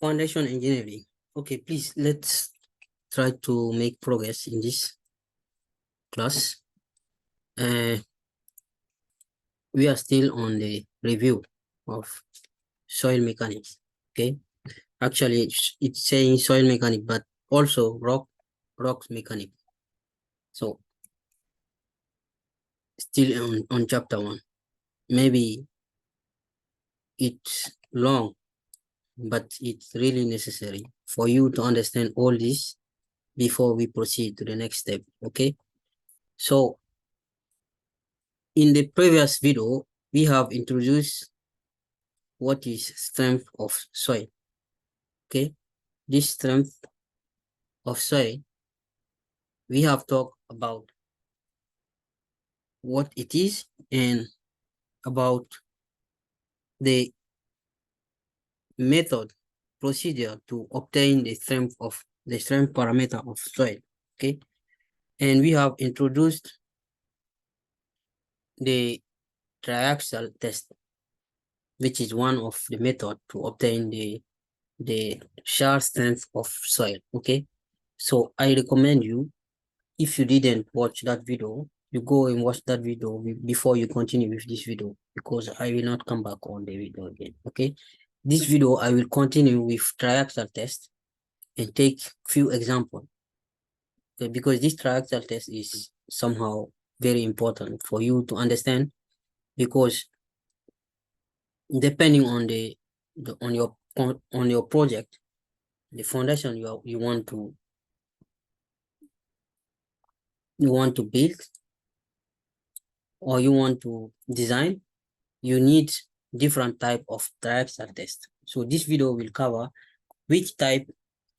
Foundation engineering. Okay, please let's try to make progress in this class. We are still on the review of soil mechanics. Okay, actually it's saying soil mechanics, but also rocks mechanics. So still on chapter 1. Maybe it's long, but it's really necessary for you to understand all this before we proceed to the next step. Okay, so in the previous video, we have introduced what is strength of soil. Okay, this strength of soil, we have talked about what it is and about the method procedure to obtain the strength parameter of soil. Okay, and we have introduced the triaxial test, which is one of the method to obtain the shear strength of soil. Okay, so I recommend you, if you didn't watch that video, you go and watch that video before you continue with this video, because I will not come back on the video again. Okay, this video I will continue with triaxial test and take few examples, because this triaxial test is somehow very important for you to understand, because depending on on your project, the foundation you want to build or you want to design, you need different type of triaxial test. So this video will cover which type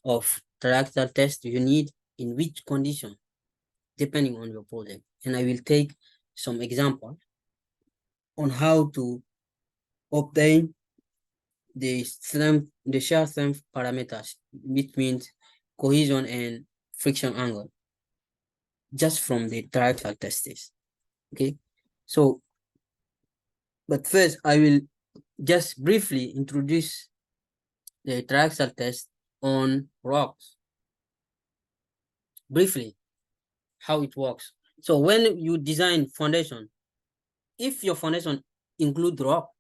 of triaxial test you need in which condition, depending on your project. And I will take some example on how to obtain the shear strength parameters, which means cohesion and friction angle, just from the triaxial tests. Okay, so but first I will just briefly introduce the triaxial test on rocks. Briefly, how it works. So when you design foundation, if your foundation include rock,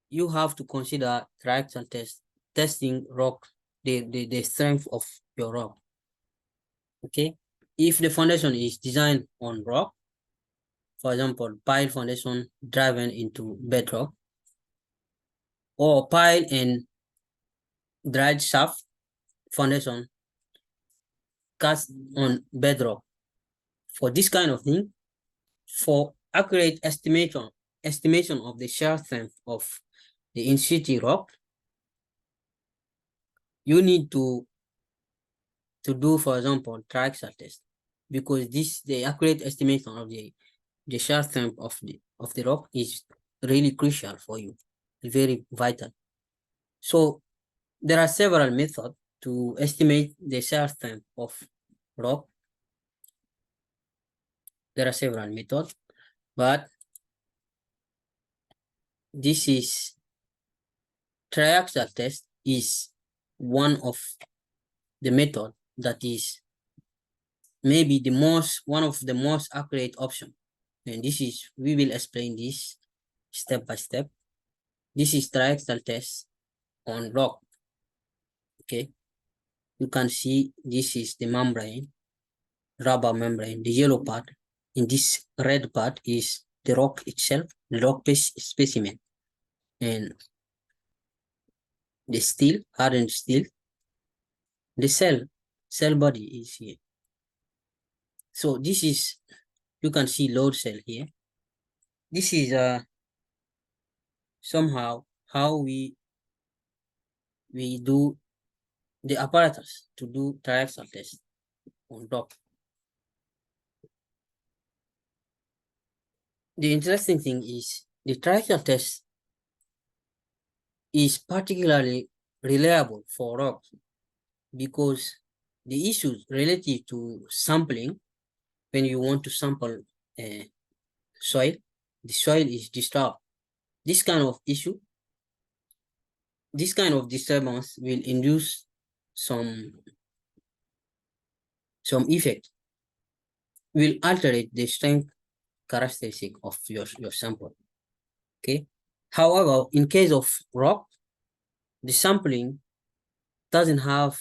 you have to consider triaxial test, testing rock, the strength of your rock. Okay, if the foundation is designed on rock, for example, pile foundation driven into bedrock, or pile and dried shaft foundation cast on bedrock. For this kind of thing, for accurate estimation of the shear strength of the in-situ rock, you need to do, for example, triaxial test, because the accurate estimation of the shear strength of the rock is really crucial for you, very vital. So there are several methods to estimate the shear strength of rock. There are several methods, but this is triaxial test is one of the method that is maybe one of the most accurate option. And we will explain this step by step. This is triaxial test on rock. Okay, you can see this is the membrane, rubber membrane, the yellow part. In this red part is the rock itself, the rock specimen, and the steel, hardened steel, the cell body is here. So this is, you can see load cell here. This is somehow how we do the apparatus to do triaxial test on rock. The interesting thing is the triaxial test is particularly reliable for rock, because the issues relative to sampling, when you want to sample soil, the soil is disturbed. This kind of issue this kind of disturbance will induce some effect, will alter the strength characteristic of your sample. Okay. However, in case of rock, the sampling doesn't have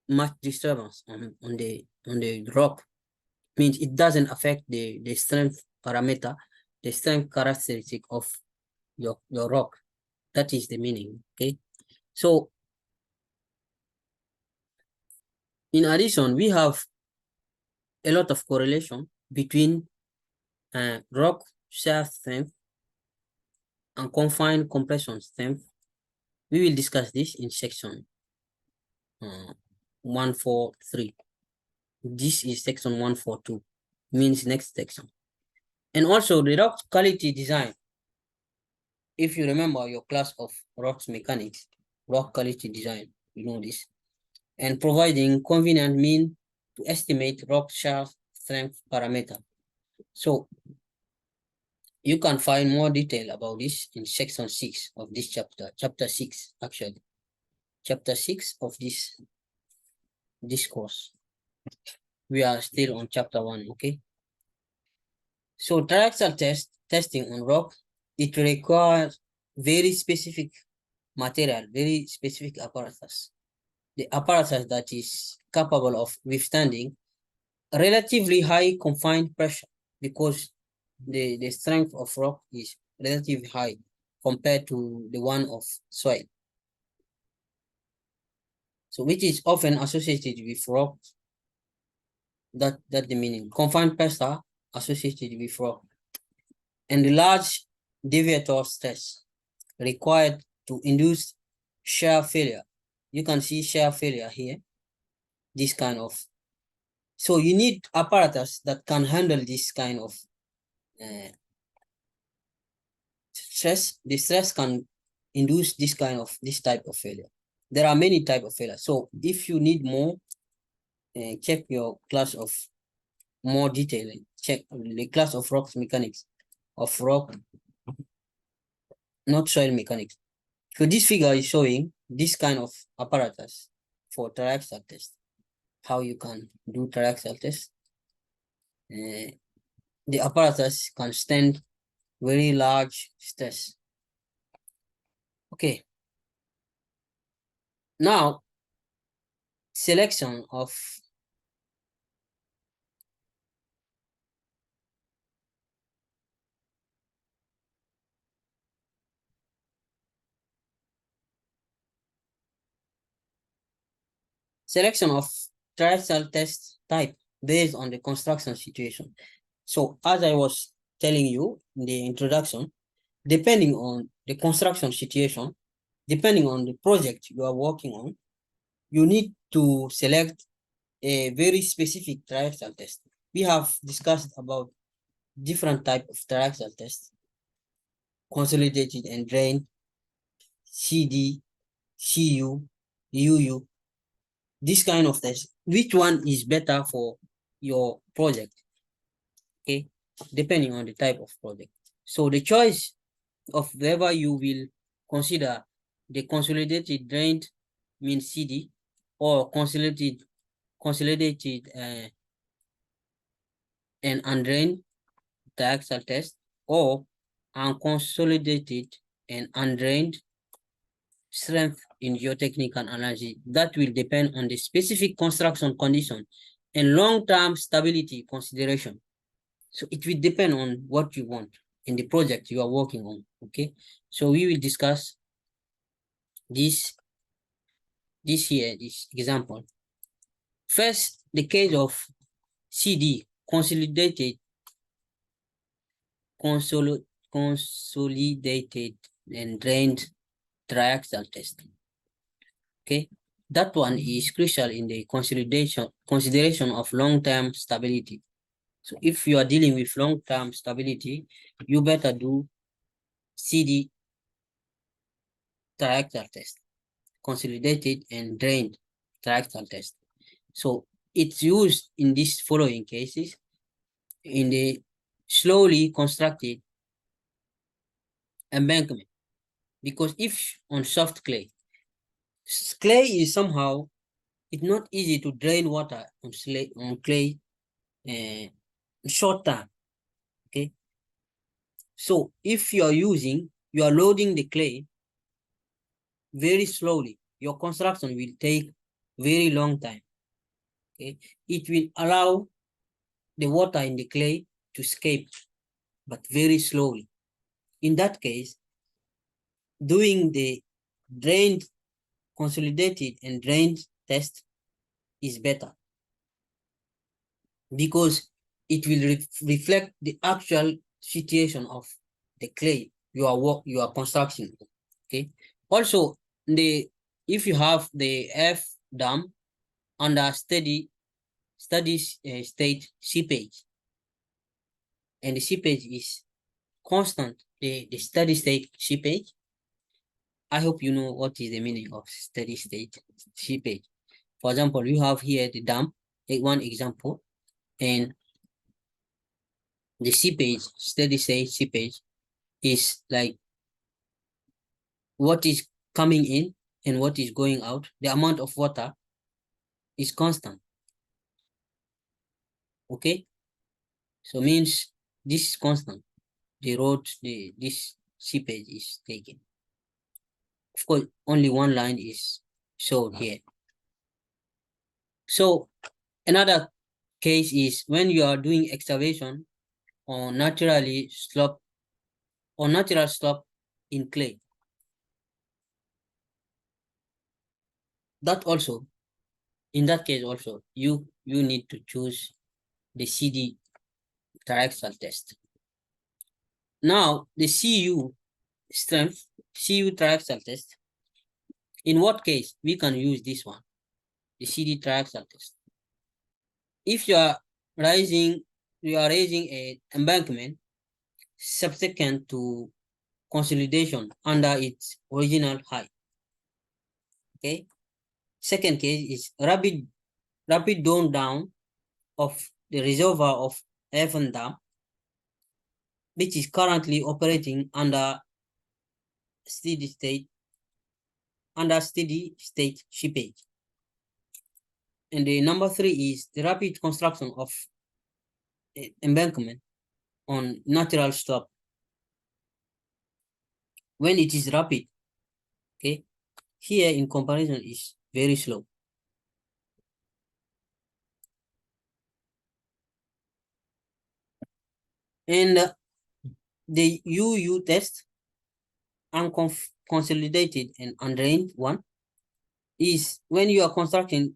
much disturbance on the rock. Means it doesn't affect the strength parameter, the strength characteristic of your rock. That is the meaning. Okay. So in addition, we have a lot of correlation between rock shear strength and confined compression strength. We will discuss this in section 143. This is section 142, means next section. And also the rock quality design. If you remember your class of rocks mechanics, rock quality design, you know this. And providing convenient mean to estimate rock shear strength parameter. So you can find more detail about this in section 6 of this chapter 6 actually. Chapter 6 of this course. We are still on chapter 1, okay? So triaxial testing on rock, it requires very specific material, very specific apparatus. The apparatus that is capable of withstanding relatively high confined pressure, because the strength of rock is relatively high compared to the one of soil. So which is often associated with rock. That the meaning. Confined pressure associated with rock. And the large deviator stress required to induce shear failure. You can see shear failure here. This kind of. So you need apparatus that can handle this kind of stress. The stress can induce this type of failure. There are many types of failure. So if you need more, check your class of more detail. Check the class of rock mechanics, of rock, not soil mechanics. So this figure is showing this kind of apparatus for triaxial test. How you can do triaxial test. The apparatus can stand very large stress. Okay. Now, selection of triaxial test type based on the construction situation. So as I was telling you in the introduction, depending on the construction situation, depending on the project you are working on, you need to select a very specific triaxial test. We have discussed about different type of triaxial tests: consolidated and drained, CD, CU, UU. This kind of test. Which one is better for your project? Okay, depending on the type of project. So the choice of whether you will consider the consolidated drained means CD, or consolidated and undrained triaxial test, or unconsolidated and undrained strength in geotechnical analysis. That will depend on the specific construction condition and long-term stability consideration. So it will depend on what you want in the project you are working on. Okay, so we will discuss this example. First, the case of CD, consolidated and drained triaxial test. Okay, that one is crucial in the consideration of long-term stability. So if you are dealing with long-term stability, you better do CD triaxial test, consolidated and drained triaxial test. So it's used in these following cases: in the slowly constructed embankment, Because if on soft clay, clay is somehow, it's not easy to drain water on clay short time. Okay, so if you are loading the clay very slowly, your construction will take very long time. Okay, it will allow the water in the clay to escape, but very slowly. In that case, doing the drained, consolidated, and drained test is better, because it will reflect the actual situation of the clay you are constructing. Okay. Also, if you have the F dam under steady state seepage, and the seepage is constant, the steady state seepage. I hope you know what is the meaning of steady state seepage. For example, you have here the dam, one example, and the seepage, steady state seepage, is like what is coming in and what is going out. The amount of water is constant. Okay, so means this is constant. The road, this seepage is taken. Of course, only one line is shown here. So another case is when you are doing excavation on natural slope in clay. That also, in that case also, you need to choose the CD Triaxial test. Now, the CU strength, CU Triaxial test, in what case we can use this one, the CD Triaxial test? If you are raising a embankment subsequent to consolidation under its original height. Okay. Second case is rapid down of the reservoir of Evan Dam, which is currently operating under steady state seepage. And the number 3 is the rapid construction of embankment on natural slope. When it is rapid, okay, here in comparison is very slow. And the UU test, unconsolidated and undrained one, is when you are constructing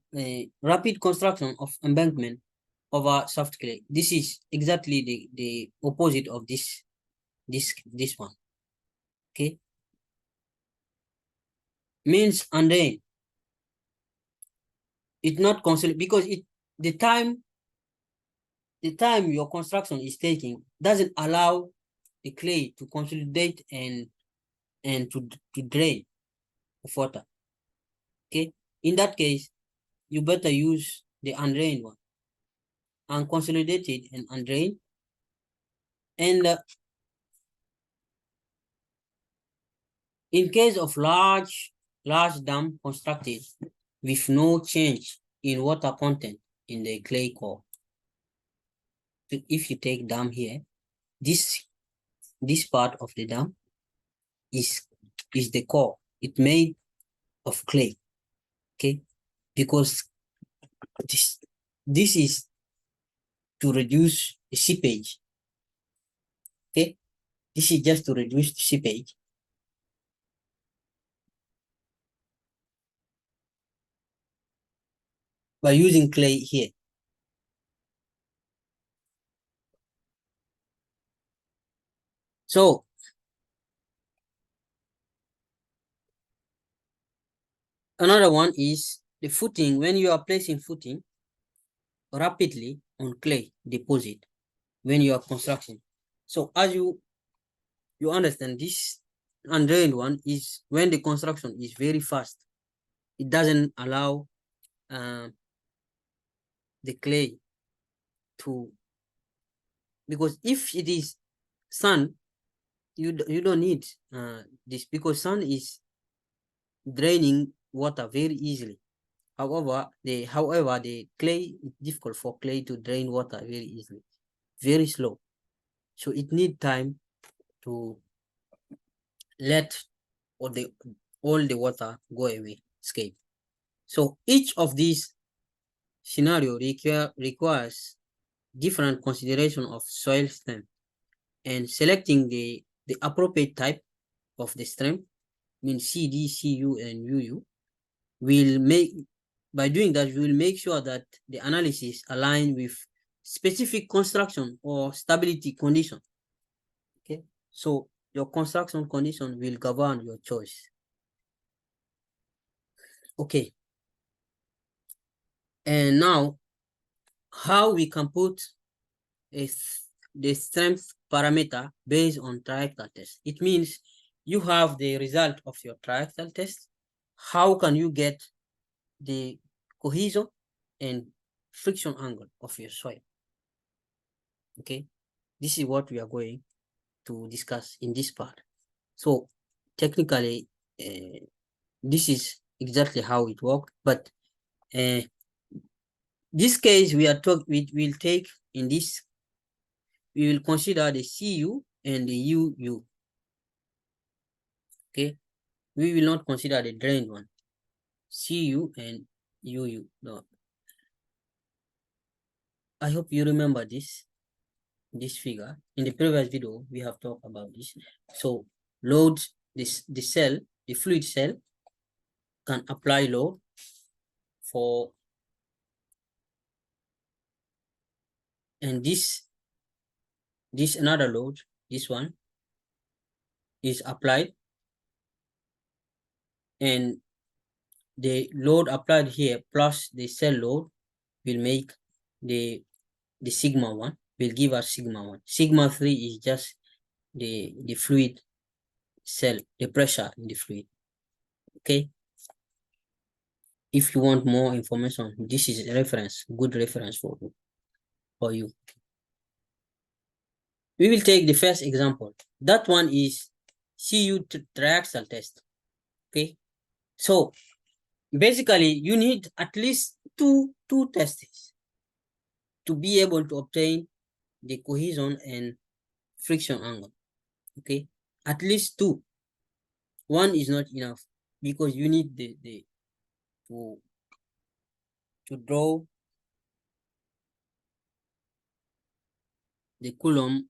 rapid construction of embankment over soft clay. This is exactly the opposite of this one. Okay, means undrained. It's not considered because the time your construction is taking doesn't allow the clay to consolidate and to drain of water. Okay, in that case, you better use the undrained one, unconsolidated and undrained. And in case of large dam constructed with no change in water content in the clay core, if you take dam here, this part of the dam is the core. It's made of clay. Okay, because this is to reduce the seepage. Okay, this is just to reduce the seepage. By using clay here. So another one is the footing. When you are placing footing rapidly on clay deposit when you are constructing. So as you understand, this undrained one is when the construction is very fast. It doesn't allow the clay to, because if it is sun, you don't need this, because sun is draining water very easily. However, the clay, it's difficult for clay to drain water very easily, very slow. So it need time to let all the water go away, escape. So each of these scenario requires different consideration of soil strength, and selecting the appropriate type of the strength, means CD, CU, and UU, will make, by doing that, we will make sure that the analysis align with specific construction or stability condition. Okay, so your construction condition will govern your choice. Okay, and now how we can put the strength parameter based on triaxial test. It means you have the result of your triaxial test. How can you get the cohesion and friction angle of your soil? Okay, this is what we are going to discuss in this part. So technically, this is exactly how it works, but this case we will take in this, we will consider the CU and the UU. Okay, we will not consider the drained one, CU and UU. No, I hope you remember this figure. In the previous video, we have talked about this. So load the cell, the fluid cell can apply load for, and this another load, this one is applied, and the load applied here plus the cell load will make the sigma 1, will give us sigma 1. Sigma 3 is just the fluid cell, the pressure in the fluid. Okay, if you want more information, this is a reference, good reference for you. We will take the first example. That one is CU triaxial test. Okay, so basically you need at least two tests to be able to obtain the cohesion and friction angle. Okay, at least two. One is not enough, because you need to draw the Coulomb,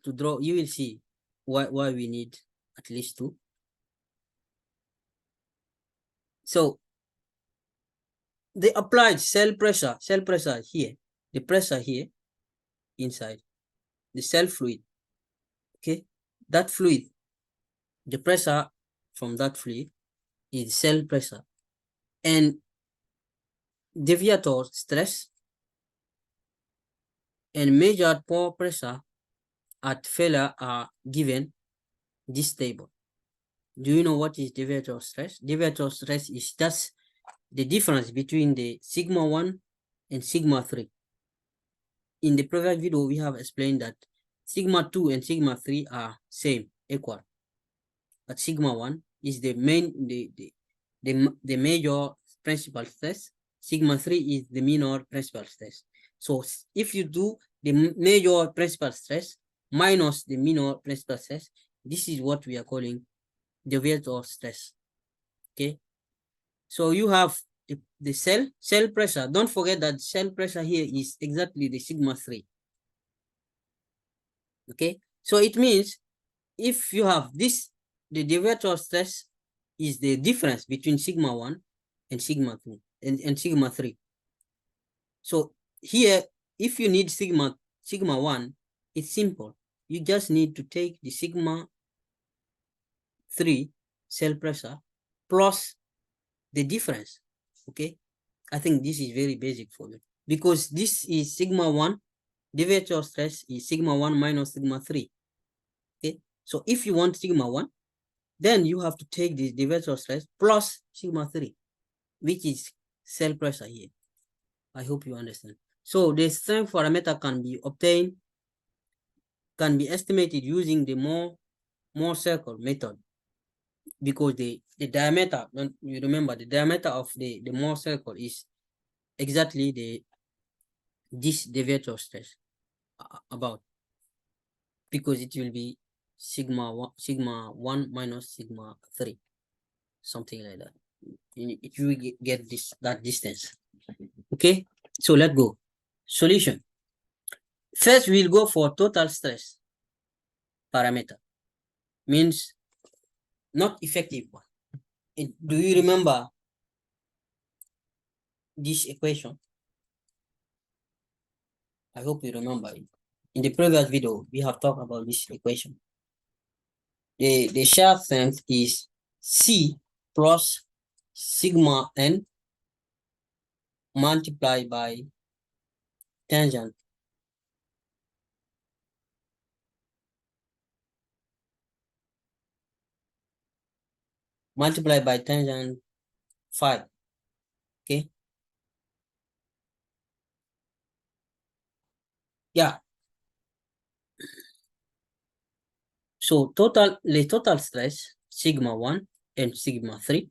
to draw. You will see why we need at least two. So the applied cell pressure here, the pressure here inside the cell fluid. Okay, that fluid, the pressure from that fluid is cell pressure, and deviator stress and measured pore pressure at failure are given this table. Do you know what is deviator stress? Deviator stress is just the difference between the sigma 1 and sigma 3. In the previous video, we have explained that sigma 2 and sigma 3 are same, equal. But sigma 1 is the major principal stress. Sigma 3 is the minor principal stress. So if you do the major principal stress minus the minor principal stress, this is what we are calling deviator stress. Okay, so you have the cell pressure. Don't forget that cell pressure here is exactly the sigma 3. Okay, so it means if you have this, the deviator stress is the difference between sigma 1 and sigma 2 and sigma 3. So here, if you need sigma 1, it's simple. You just need to take the sigma 3 cell pressure plus the difference. Okay, I think this is very basic for you, because this is sigma 1, deviator stress is sigma 1 minus sigma 3. Okay, so if you want sigma 1, then you have to take the deviator stress plus sigma 3, which is cell pressure here. I hope you understand. So the strength parameter can be obtained, can be estimated using the Mohr circle method, because the diameter, you remember, the diameter of the Mohr circle is exactly this deviator stress about, because it will be sigma 1 minus sigma 3, something like that. It will get that distance. Okay, so let's go. Solution. First, we'll go for total stress parameter, means not effective one. Do you remember this equation? I hope you remember it. In the previous video, we have talked about this equation. The shear strength is C plus sigma n multiplied by tangent phi. Okay. Yeah. So the total stress, sigma 1 and sigma 3,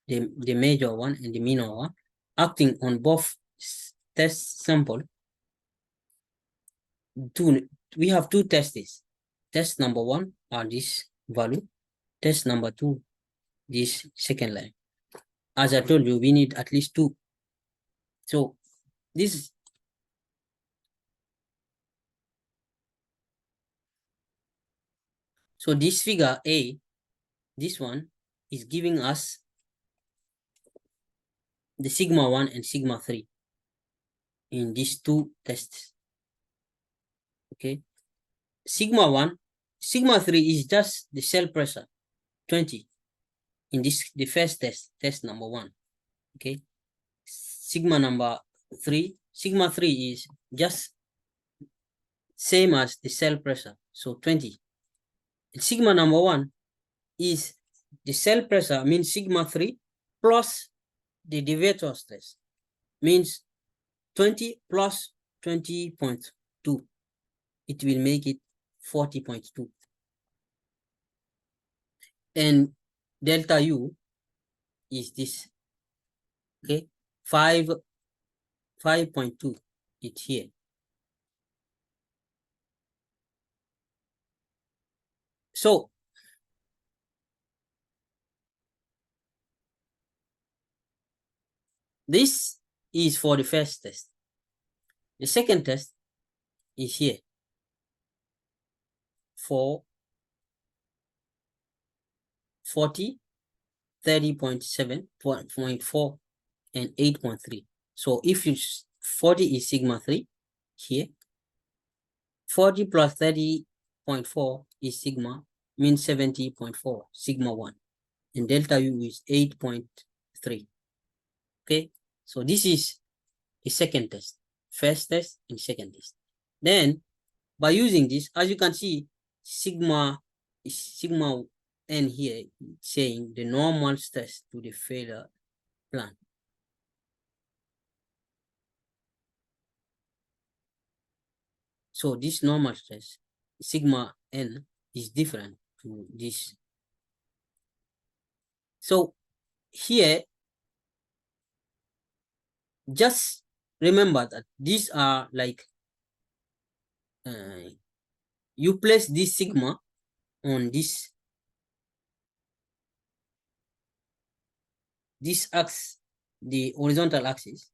the major one and the minor one, acting on both test sample. We have two tests. Test number 1 are this value. Test number 2, this second line. As I told you, we need at least 2. So this figure A, this one is giving us the sigma 1 and sigma 3 in these two tests. Okay. Sigma 1, sigma 3 is just the cell pressure, 20, in the first test number 1. Okay. Sigma 3 is just same as the cell pressure, so 20. Sigma number 1 is the cell pressure, means sigma 3 plus the deviator stress, means 20 plus 20.2. It will make it 40.2. And delta U is this. Okay, 5.2. It's here. So this is for the first test. The second test is here for 40, 30.7, 0.4, and 8.3. So if you 40 is sigma 3 here, 40 plus 30.4 is sigma, means 70.4, sigma 1, and delta U is 8.3. Okay, so this is the second test, first test and second test. Then by using this, as you can see, sigma n here saying the normal stress to the failure plan. So this normal stress, sigma n, is different to this. So here, just remember that these are like, you place this sigma on this axis, the horizontal axis,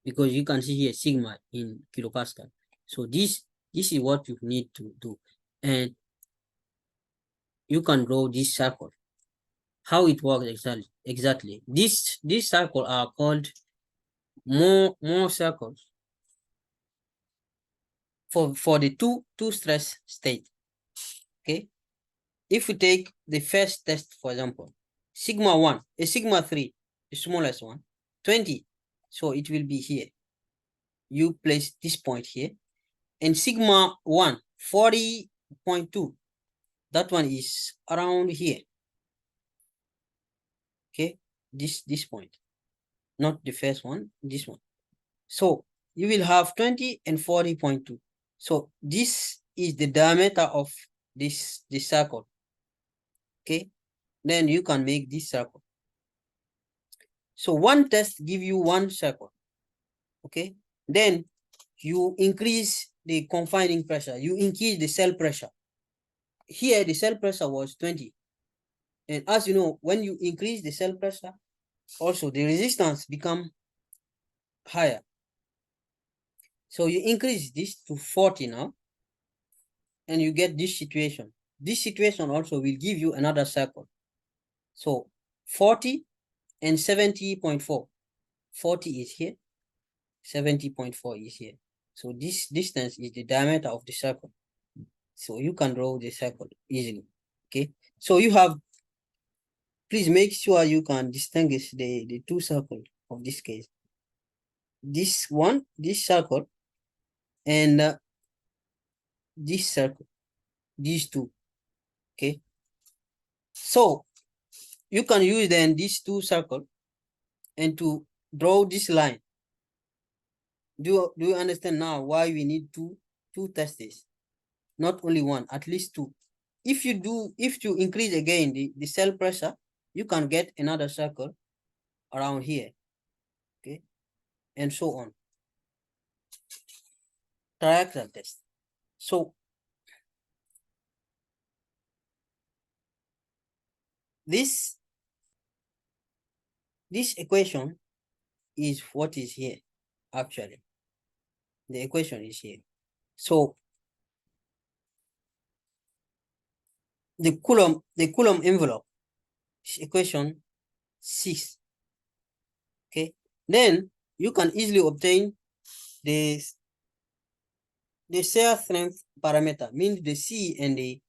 because you can see here sigma in kilopascal. So this is what you need to do. And you can draw this circle. How it works exactly. These circles are called Mohr circles for the two stress state. Okay. If we take the first test, for example, sigma 1, a sigma 3, the smallest one, 20. So it will be here. You place this point here. And sigma 1, 40.2. That one is around here. Okay, this point, not the first one, this one. So you will have 20 and 40.2. So this is the diameter of this circle. Okay, then you can make this circle. So one test give you one circle. Okay, then you increase the confining pressure, you increase the cell pressure. Here the cell pressure was 20, and as you know, when you increase the cell pressure, also the resistance become higher. So you increase this to 40 now, and you get this situation. This situation also will give you another circle. So 40 and 70.4. 40 is here, 70.4 is here. So this distance is the diameter of the circle. So you can draw the circle easily. Okay. So you have, please make sure you can distinguish the two circles of this case. This one, this circle, and this circle, these two. Okay. So you can use then these two circles and to draw this line. Do you understand now why we need two tests? Not only one, at least two. If you increase again the cell pressure, you can get another circle around here. Okay, and so on. Triaxial test. So this equation is what is here. Actually, the equation is here. So the Coulomb envelope is equation 6. Okay, then you can easily obtain the shear strength parameter, means the C and the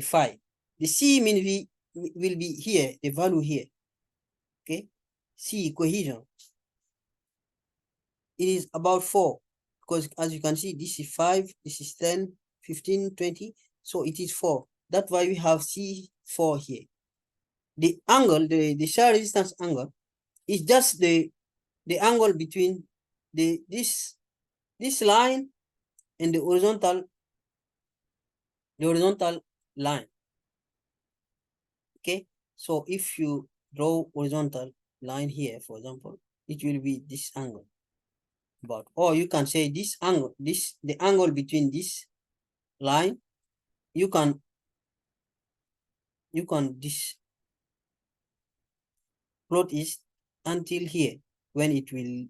phi. The C means will be here, the value here. Okay, C cohesion. It is about 4, because as you can see, this is 5, this is 10, 15, 20. So it is 4. That's why we have C4 here. The angle, the shear resistance angle, is just the angle between this line and the horizontal line. Okay, so if you draw horizontal line here, for example, it will be this angle. But or you can say this angle, the angle between this line, you can this plot is until here, when it will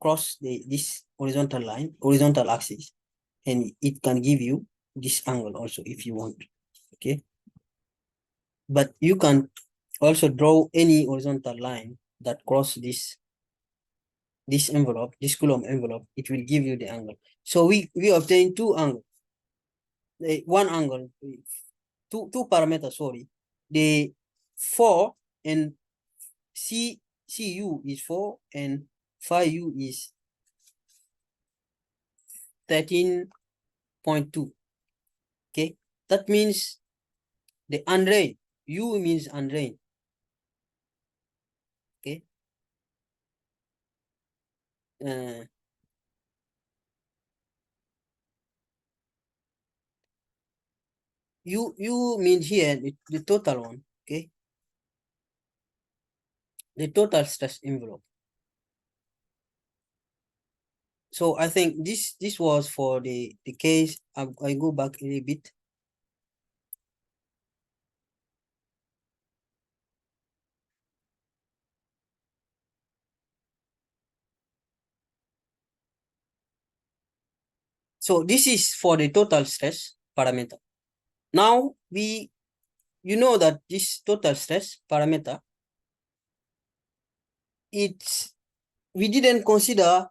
cross this horizontal line, horizontal axis, and it can give you this angle also if you want. Okay, but you can also draw any horizontal line that cross this envelope, this Coulomb envelope. It will give you the angle. So we obtain two angles, one angle, two parameters, sorry. The 4 and CU is 4 and phi U is 13.2. Okay, that means the undrained, U means undrained. Okay, U means here the total one. Okay, the total stress envelope. So I think this was for the case. I go back a little bit. So this is for the total stress parameter. Now you know that this total stress parameter, we didn't consider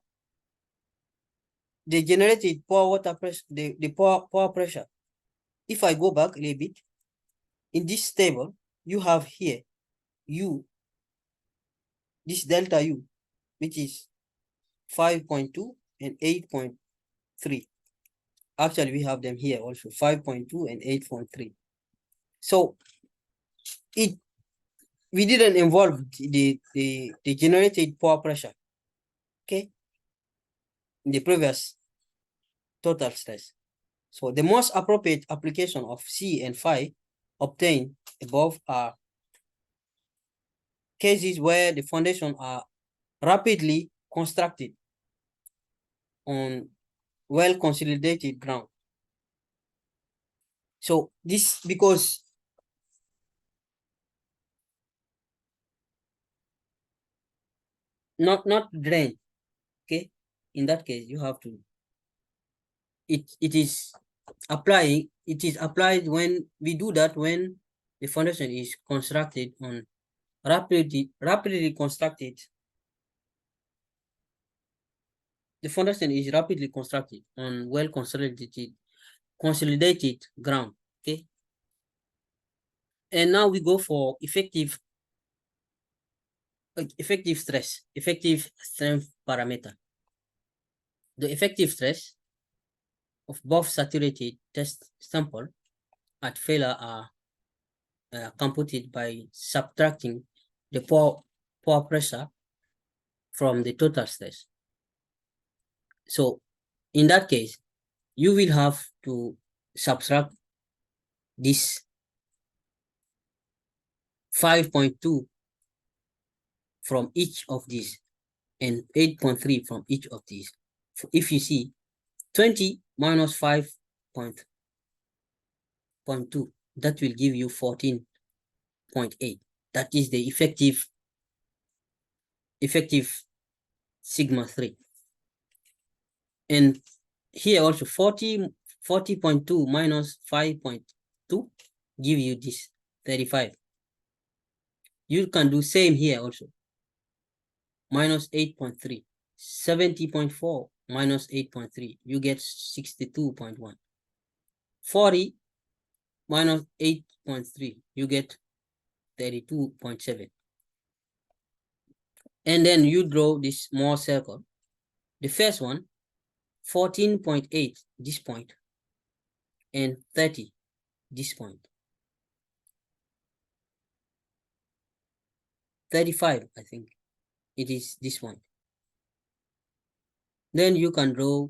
the generated poor water pressure, the poor pressure. If I go back a little bit, in this table, you have here U, this delta U, which is 5.2 and 8.3. Actually, we have them here also, 5.2 and 8.3. So we didn't involve the generated power pressure, okay, in the previous total stress. So the most appropriate application of C and phi obtained above are cases where the foundation are rapidly constructed on well-consolidated ground. So this because not drain, okay? In that case, you have to it is applied when we do that when the foundation is constructed on rapidly constructed. The foundation is rapidly constructed on well consolidated ground. Okay. And now we go for effective strength parameter. The effective stress of both saturated test sample at failure are computed by subtracting the pore pressure from the total stress. So in that case, you will have to subtract this 5.2 from each of these and 8.3 from each of these. If you see 20 minus 5.2, that will give you 14.8. That is the effective sigma 3. And here also 40.2 minus 5.2 give you this 35. You can do same here also. Minus 8.3. 70.4 minus 8.3. You get 62.1. 40 minus 8.3. You get 32.7. And then you draw this small circle. The first one, 14.8, this point, and 30, this point. 35, I think. It is this one. Then you can draw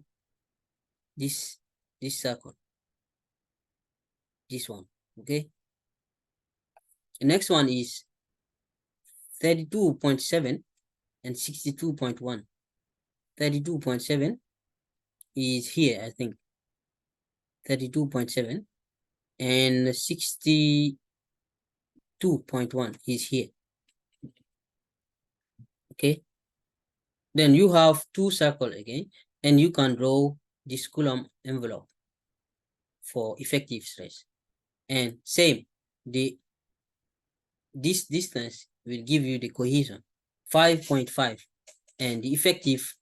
this circle. This one. Okay. The next one is 32.7 and 62.1. 32.7 is here, I think. 32.7 and 62.1 is here. Okay. Then you have two circles again, and you can draw this Coulomb envelope for effective stress. And same, this distance will give you the cohesion, 5.5, and the effective,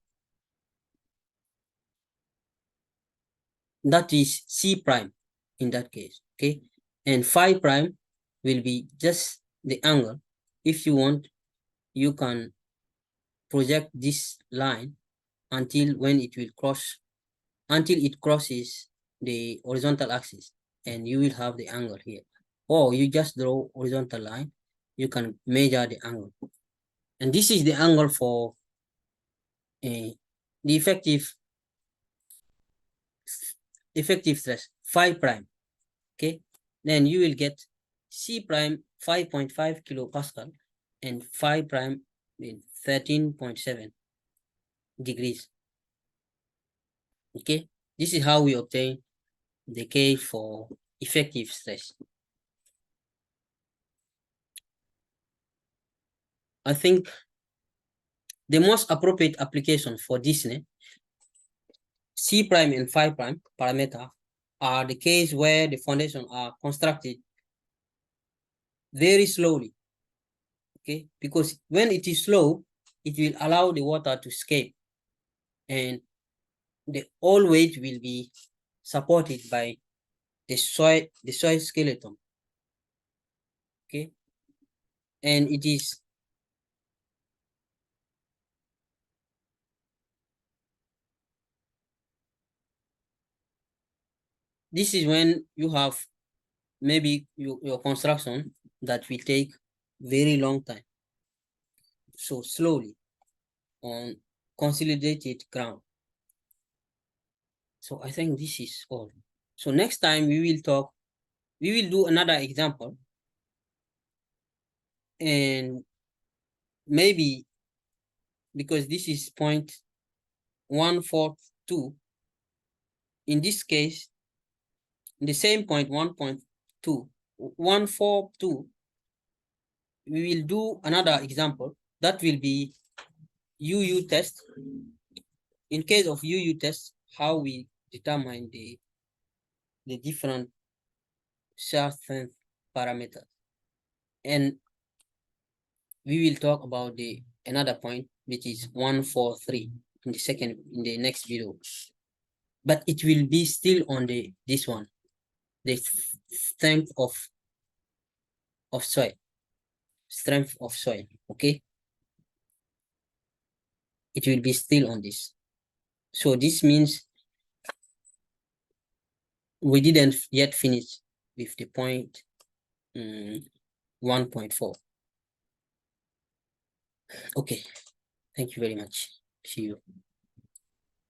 that is C prime in that case, okay? And phi prime will be just the angle. If you want, you can project this line until it crosses the horizontal axis, and you will have the angle here. Or you just draw horizontal line, you can measure the angle. And this is the angle for the effective stress, phi prime. Okay, then you will get C prime 5.5 kilopascal and phi prime 13.7 degrees. Okay, this is how we obtain the K for effective stress. I think the most appropriate application for this C prime and phi prime parameter are the case where the foundation are constructed very slowly. Okay, because when it is slow, it will allow the water to escape, and the all weight will be supported by the soil skeleton. Okay, and this is when you have maybe your construction that will take very long time, so slowly on consolidated ground. So I think this is all. So next time we will do another example, and maybe because this is point 142, in this case, in the same point 1.2, 142, we will do another example that will be UU test. In case of UU test, how we determine the different shear strength parameters. And we will talk about the another point, which is 143 in the next video. But it will be still on this one, the strength of soil. Strength of soil. Okay. It will be still on this. So this means we didn't yet finish with the point 1.4. Okay. Thank you very much. See you.